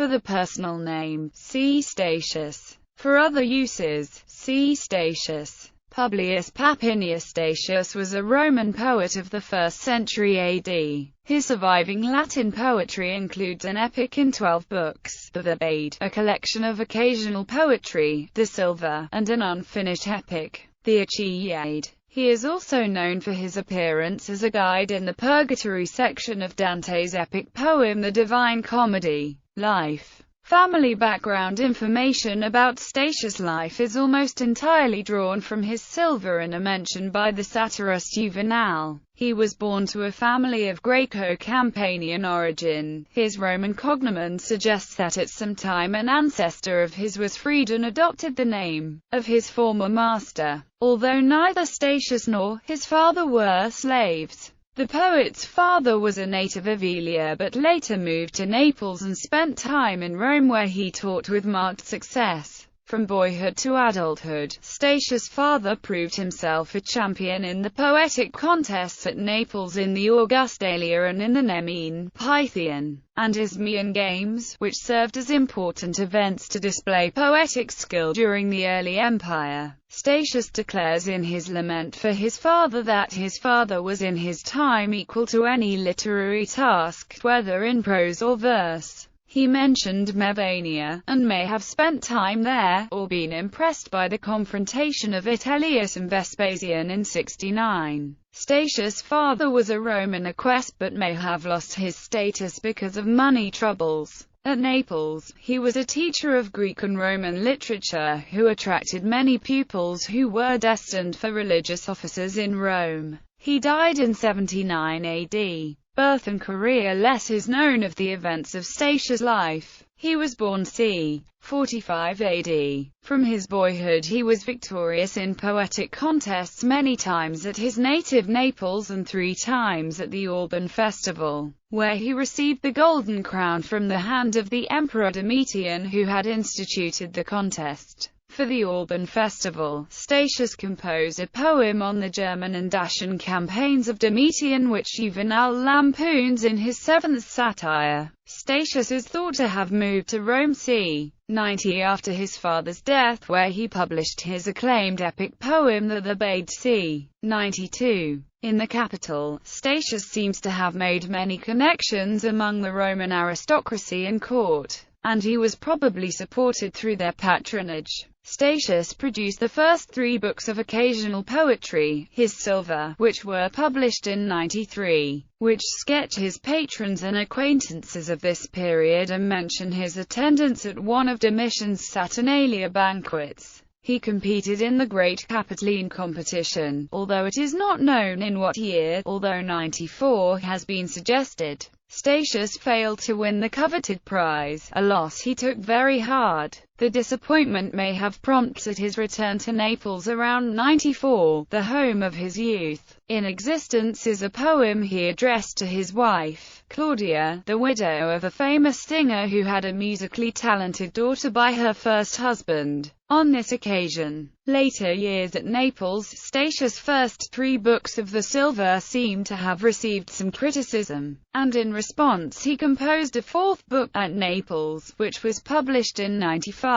For the personal name, see Statius. For other uses, see Statius. Publius Papinius Statius was a Roman poet of the 1st century AD. His surviving Latin poetry includes an epic in 12 books, the Thebaid, a collection of occasional poetry, the Silva, and an unfinished epic, the Attribution. He is also known for his appearance as a guide in the Purgatory section of Dante's epic poem The Divine Comedy. Life. Family background. Information about Statius' life is almost entirely drawn from his Silva and are mentioned by the satirist Juvenal. He was born to a family of Graeco-Campanian origin. His Roman cognomen suggests that at some time an ancestor of his was freed and adopted the name of his former master, although neither Statius nor his father were slaves. The poet's father was a native of Emilia but later moved to Naples and spent time in Rome where he taught with marked success. From boyhood to adulthood, Statius' father proved himself a champion in the poetic contests at Naples in the Augustalia and in the Nemean, Pythian, and Isthmian Games, which served as important events to display poetic skill during the early empire. Statius declares in his lament for his father that his father was in his time equal to any literary task, whether in prose or verse. He mentioned Mevania, and may have spent time there, or been impressed by the confrontation of Vitellius and Vespasian in 69. Statius' father was a Roman equess but may have lost his status because of money troubles. At Naples, he was a teacher of Greek and Roman literature who attracted many pupils who were destined for religious offices in Rome. He died in 79 AD. Birth and career. Less is known of the events of Statius' life. He was born c. 45 AD. From his boyhood he was victorious in poetic contests many times at his native Naples and 3 times at the Alban festival, where he received the Golden Crown from the hand of the Emperor Domitian who had instituted the contest. For the Alban festival, Statius composed a poem on the German and Dacian campaigns of Domitian which Juvenal lampoons in his 7th satire. Statius is thought to have moved to Rome c. 90 after his father's death, where he published his acclaimed epic poem The Thebaid c. 92. In the capital, Statius seems to have made many connections among the Roman aristocracy and court, and he was probably supported through their patronage. Statius produced the first 3 books of occasional poetry, his Silva, which were published in 93, which sketch his patrons and acquaintances of this period and mention his attendance at one of Domitian's Saturnalia banquets. He competed in the Great Capitoline competition, although it is not known in what year, although 94 has been suggested. Statius failed to win the coveted prize, a loss he took very hard. The disappointment may have prompted his return to Naples around 94, the home of his youth. In Existence is a poem he addressed to his wife, Claudia, the widow of a famous singer who had a musically talented daughter by her first husband. On this occasion, later years at Naples, Statius' first 3 books of the Silva seem to have received some criticism, and in response he composed a 4th book, at Naples, which was published in 95.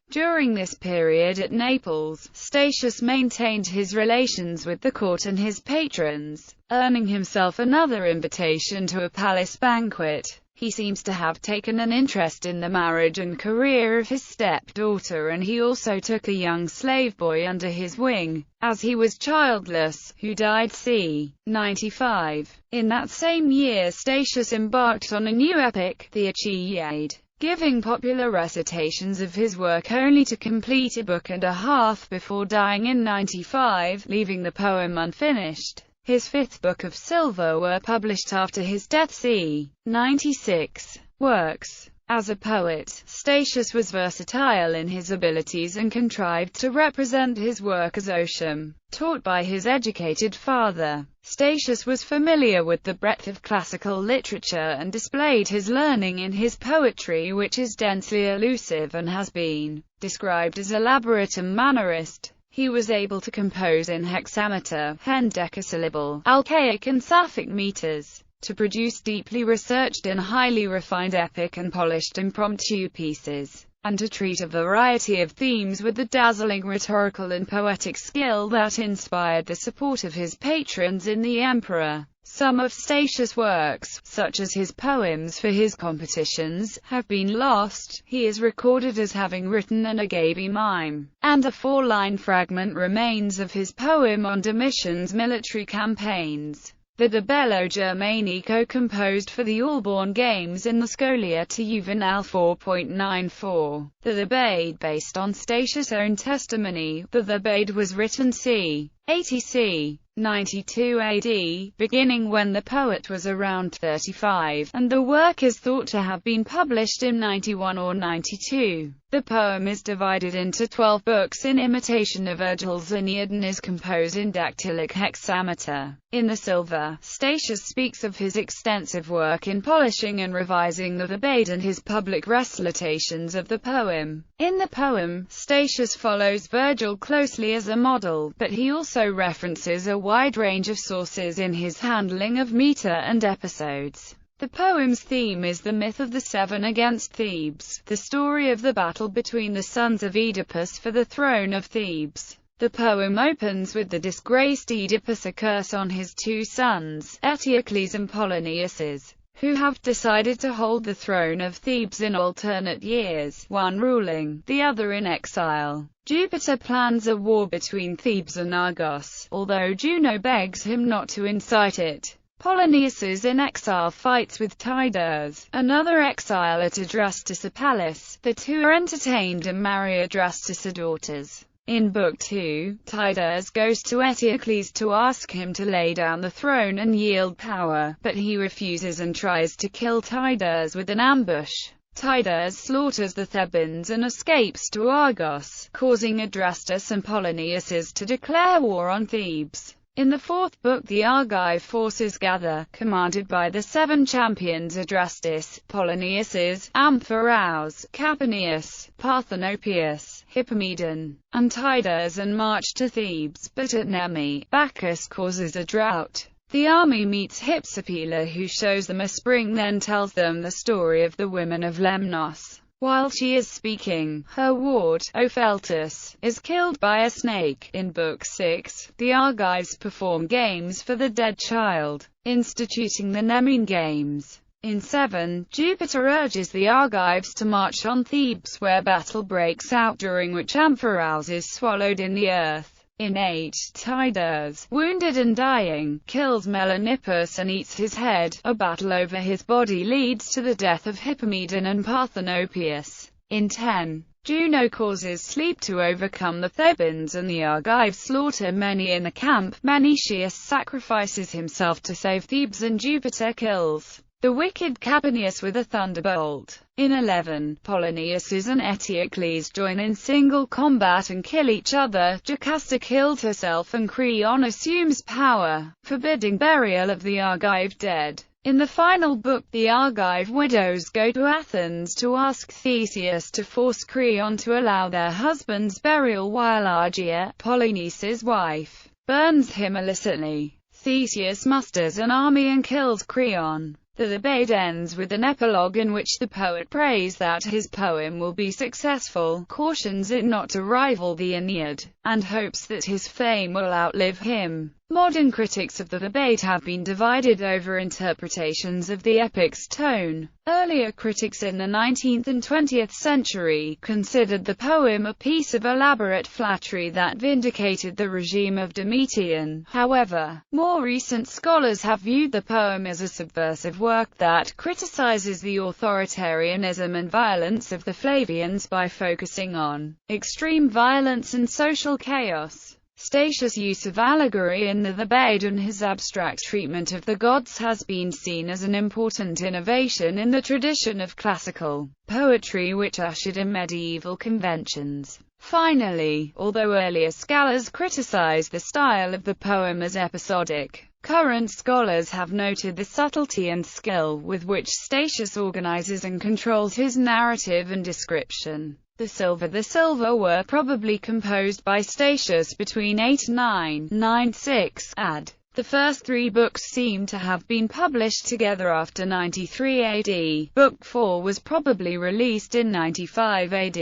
During this period at Naples, Statius maintained his relations with the court and his patrons, earning himself another invitation to a palace banquet. He seems to have taken an interest in the marriage and career of his stepdaughter, and he also took a young slave boy under his wing, as he was childless, who died c. 95. In that same year Statius embarked on a new epic, the Attribution, giving popular recitations of his work only to complete a book and a half before dying in 95, leaving the poem unfinished. His 5th book of Silva were published after his death c. 96. Works. As a poet, Statius was versatile in his abilities and contrived to represent his work as Otium. Taught by his educated father, Statius was familiar with the breadth of classical literature and displayed his learning in his poetry, which is densely elusive and has been described as elaborate and mannerist. He was able to compose in hexameter, hendecasyllable, alcaic and Sapphic meters. to produce deeply researched and highly refined epic and polished impromptu pieces, and to treat a variety of themes with the dazzling rhetorical and poetic skill that inspired the support of his patrons in the emperor. Some of Statius' works, such as his poems for his competitions, have been lost. He is recorded as having written an Agabe mime, and a 4-line fragment remains of his poem on Domitian's military campaigns. The De Bello Germanico composed for the All-Born Games in the Scholia to Juvenal 4.94. The Thebaid, based on Statius' own testimony, the Thebaid was written c. 80 92 AD, beginning when the poet was around 35, and the work is thought to have been published in 91 or 92. The poem is divided into 12 books in imitation of Virgil's Aeneid and is composed in dactylic hexameter. In the Silva, Statius speaks of his extensive work in polishing and revising the Thebaid and his public recitations of the poem. In the poem, Statius follows Virgil closely as a model, but he also references a wide range of sources in his handling of meter and episodes. The poem's theme is the myth of the Seven against Thebes, the story of the battle between the sons of Oedipus for the throne of Thebes. The poem opens with the disgraced Oedipus' a curse on his two sons, Eteocles and Polynices, who have decided to hold the throne of Thebes in alternate years, one ruling, the other in exile. Jupiter plans a war between Thebes and Argos, although Juno begs him not to incite it. Polynices in exile fights with Tydeus, another exile at Adrastus' palace. The two are entertained and marry Adrastus' daughters. In Book 2, Tydeus goes to Eteocles to ask him to lay down the throne and yield power, but he refuses and tries to kill Tydeus with an ambush. Tydeus slaughters the Thebans and escapes to Argos, causing Adrastus and Polynices to declare war on Thebes. In the fourth book, the Argive forces gather, commanded by the 7 champions Adrastus, Polynices, Amphiaraus, Caponius, Parthenopaeus, Hippomedon, and Tydeus, and march to Thebes, but at Nemi, Bacchus causes a drought. The army meets Hypsipyle, who shows them a spring, then tells them the story of the women of Lemnos. While she is speaking, her ward, Opheltus, is killed by a snake. In Book 6, the Argives perform games for the dead child, instituting the Nemean Games. In 7, Jupiter urges the Argives to march on Thebes, where battle breaks out, during which Amphiaraus is swallowed in the earth. In 8, Tydeus, wounded and dying, kills Melanippus and eats his head. A battle over his body leads to the death of Hippomedon and Parthenopaeus. In 10, Juno causes sleep to overcome the Thebans, and the Argives slaughter many in the camp. Menetius sacrifices himself to save Thebes, and Jupiter kills the wicked Caponius with a thunderbolt. In 11, Polynices and Eteocles join in single combat and kill each other. Jocasta kills herself and Creon assumes power, forbidding burial of the Argive dead. In the final book, the Argive widows go to Athens to ask Theseus to force Creon to allow their husband's burial, while Argia, Polynices' wife, burns him illicitly. Theseus musters an army and kills Creon. The Thebaid ends with an epilogue in which the poet prays that his poem will be successful, cautions it not to rival the Aeneid, and hopes that his fame will outlive him. Modern critics of the Thebaid have been divided over interpretations of the epic's tone. Earlier critics in the 19th and 20th century considered the poem a piece of elaborate flattery that vindicated the regime of Domitian. However, more recent scholars have viewed the poem as a subversive work that criticizes the authoritarianism and violence of the Flavians by focusing on extreme violence and social chaos. Statius' use of allegory in the Thebaid and his abstract treatment of the gods has been seen as an important innovation in the tradition of classical poetry, which ushered in medieval conventions. Finally, although earlier scholars criticized the style of the poem as episodic, current scholars have noted the subtlety and skill with which Statius organizes and controls his narrative and description. The Silva were probably composed by Statius between 8-996 AD. The first three books seem to have been published together after 93 AD. Book 4 was probably released in 95 AD,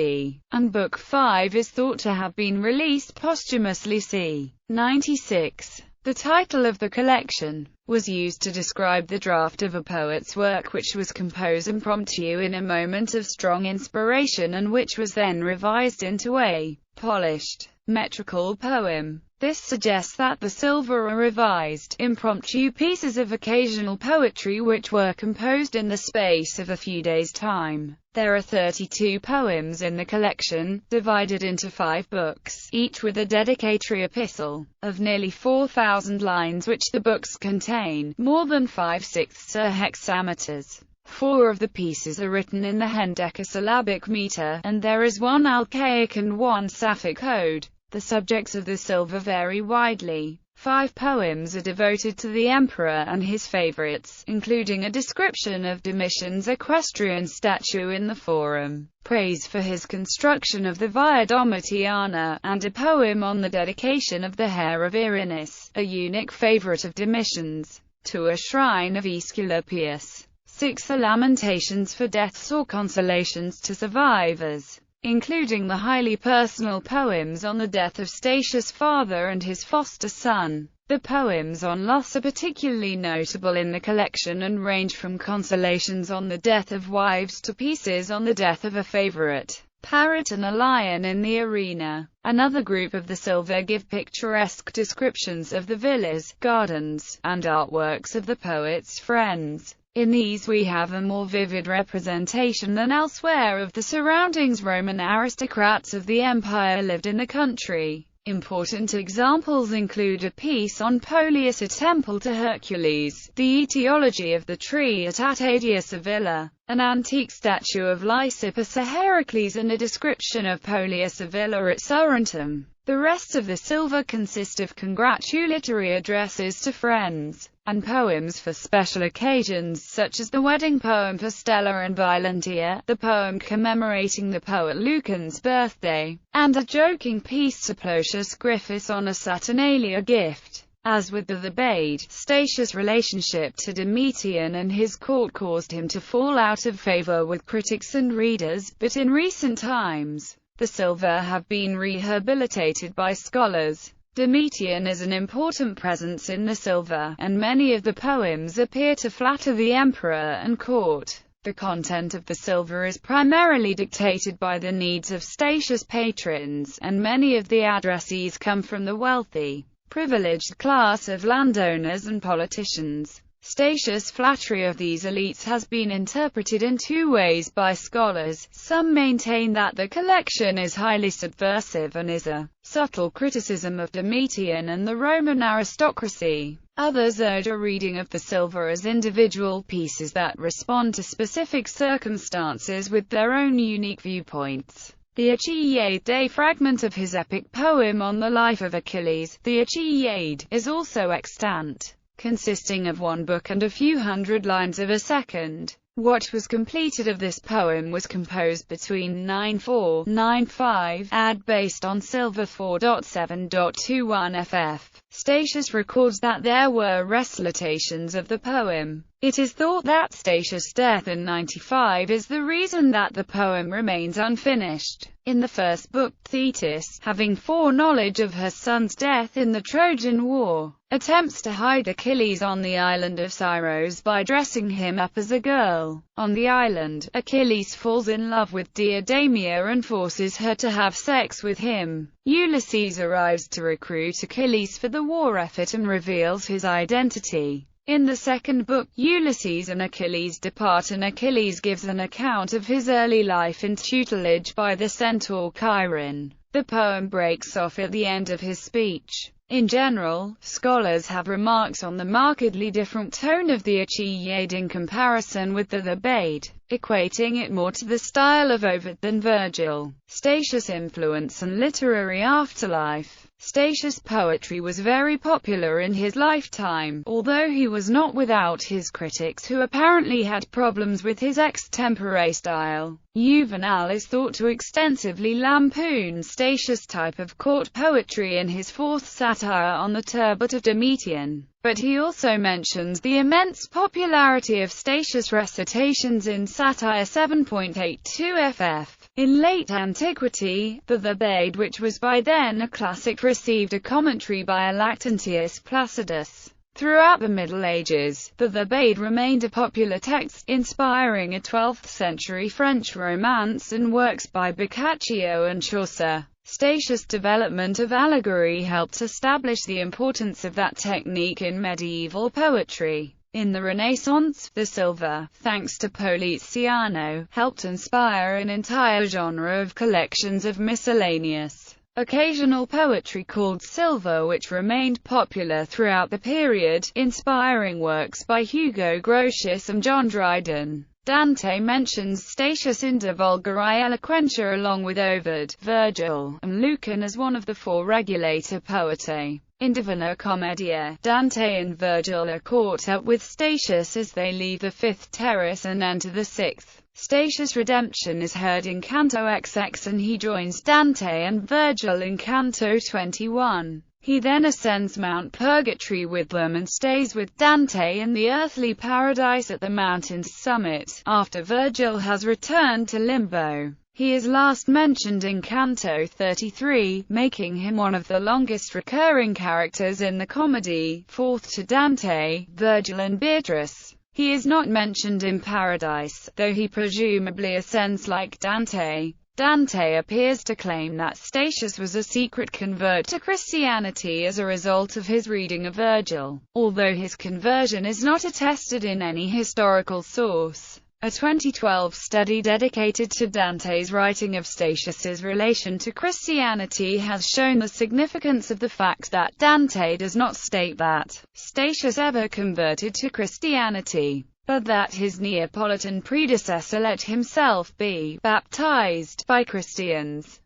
and Book 5 is thought to have been released posthumously c. 96. The title of the collection was used to describe the draft of a poet's work which was composed impromptu in a moment of strong inspiration and which was then revised into a polished, metrical poem. This suggests that the silver are revised, impromptu pieces of occasional poetry which were composed in the space of a few days' time. There are 32 poems in the collection, divided into 5 books, each with a dedicatory epistle, of nearly 4,000 lines which the books contain, more than 5/6 are hexameters. 4 of the pieces are written in the hendecasyllabic meter, and there is one alchaic and one Sapphic ode. The subjects of the silver vary widely. 5 poems are devoted to the emperor and his favorites, including a description of Domitian's equestrian statue in the Forum, praise for his construction of the Via Domitiana, and a poem on the dedication of the hair of Irenaeus, a eunuch favorite of Domitian's, to a shrine of Aesculapius. 6 are lamentations for deaths or consolations to survivors, including the highly personal poems on the death of Statius' father and his foster son. The poems on loss are particularly notable in the collection and range from consolations on the death of wives to pieces on the death of a favorite parrot and a lion in the arena. Another group of the silver give picturesque descriptions of the villas, gardens, and artworks of the poet's friends. In these we have a more vivid representation than elsewhere of the surroundings. Roman aristocrats of the empire lived in the country. Important examples include a piece on Polius, a temple to Hercules, the etiology of the tree at Attadia Sevilla, an antique statue of Lysippus, a Heracles, and a description of Polius a villa at Surrentum. The rest of the silver consist of congratulatory addresses to friends, and poems for special occasions such as the wedding poem for Stella and Vilentia, the poem commemorating the poet Lucan's birthday, and a joking piece to Plotius Griffiths on a Saturnalia gift. As with the Thebaid, Statius' relationship to Domitian and his court caused him to fall out of favor with critics and readers, but in recent times, the silver have been rehabilitated by scholars. Domitian is an important presence in the silver, and many of the poems appear to flatter the emperor and court. The content of the silver is primarily dictated by the needs of Statius' patrons, and many of the addressees come from the wealthy, privileged class of landowners and politicians. Statius' flattery of these elites has been interpreted in 2 ways by scholars. Some maintain that the collection is highly subversive and is a subtle criticism of Domitian and the Roman aristocracy. Others urge a reading of the silver as individual pieces that respond to specific circumstances with their own unique viewpoints. The Achaiade fragment of his epic poem on the life of Achilles, the Achaiade, is also extant, consisting of 1 book and a few hundred lines of a second. What was completed of this poem was composed between 94-95 AD based on silver 4.7.21 ff. Statius records that there were recitations of the poem. It is thought that Statius' death in 95 is the reason that the poem remains unfinished. In the first book, Thetis, having foreknowledge of her son's death in the Trojan War, attempts to hide Achilles on the island of Scyros by dressing him up as a girl. On the island, Achilles falls in love with Deiodamia and forces her to have sex with him. Ulysses arrives to recruit Achilles for the war effort and reveals his identity. In the second book, Ulysses and Achilles depart, and Achilles gives an account of his early life in tutelage by the centaur Chiron. The poem breaks off at the end of his speech. In general, scholars have remarks on the markedly different tone of the Achaiade in comparison with the Thebaid, equating it more to the style of Ovid than Virgil. Statius' influence and literary afterlife. Statius' poetry was very popular in his lifetime, although he was not without his critics who apparently had problems with his extempore style. Juvenal is thought to extensively lampoon Statius' type of court poetry in his fourth satire on the turbot of Domitian, but he also mentions the immense popularity of Statius' recitations in Satire 7.82 ff. In late antiquity, the Thebaid, which was by then a classic, received a commentary by Lactantius Placidus. Throughout the Middle Ages, the Thebaid remained a popular text, inspiring a 12th-century French romance and works by Boccaccio and Chaucer. Statius' development of allegory helped establish the importance of that technique in medieval poetry. In the Renaissance, the Silva, thanks to Poliziano, helped inspire an entire genre of collections of miscellaneous occasional poetry called Silva, which remained popular throughout the period, inspiring works by Hugo Grotius and John Dryden. Dante mentions Statius in De Vulgari Eloquentia along with Ovid, Virgil, and Lucan as one of the four regulator poetae. In Divina Commedia, Dante and Virgil are caught up with Statius as they leave the fifth terrace and enter the sixth. Statius' redemption is heard in Canto XX and he joins Dante and Virgil in Canto 21. He then ascends Mount Purgatory with them and stays with Dante in the earthly paradise at the mountain's summit, after Virgil has returned to Limbo. He is last mentioned in Canto 33, making him one of the longest recurring characters in the comedy, fourth to Dante, Virgil and Beatrice. He is not mentioned in Paradise, though he presumably ascends like Dante. Dante appears to claim that Statius was a secret convert to Christianity as a result of his reading of Virgil, although his conversion is not attested in any historical source. A 2012 study dedicated to Dante's writing of Statius's relation to Christianity has shown the significance of the fact that Dante does not state that Statius ever converted to Christianity, but that his Neapolitan predecessor let himself be baptized by Christians.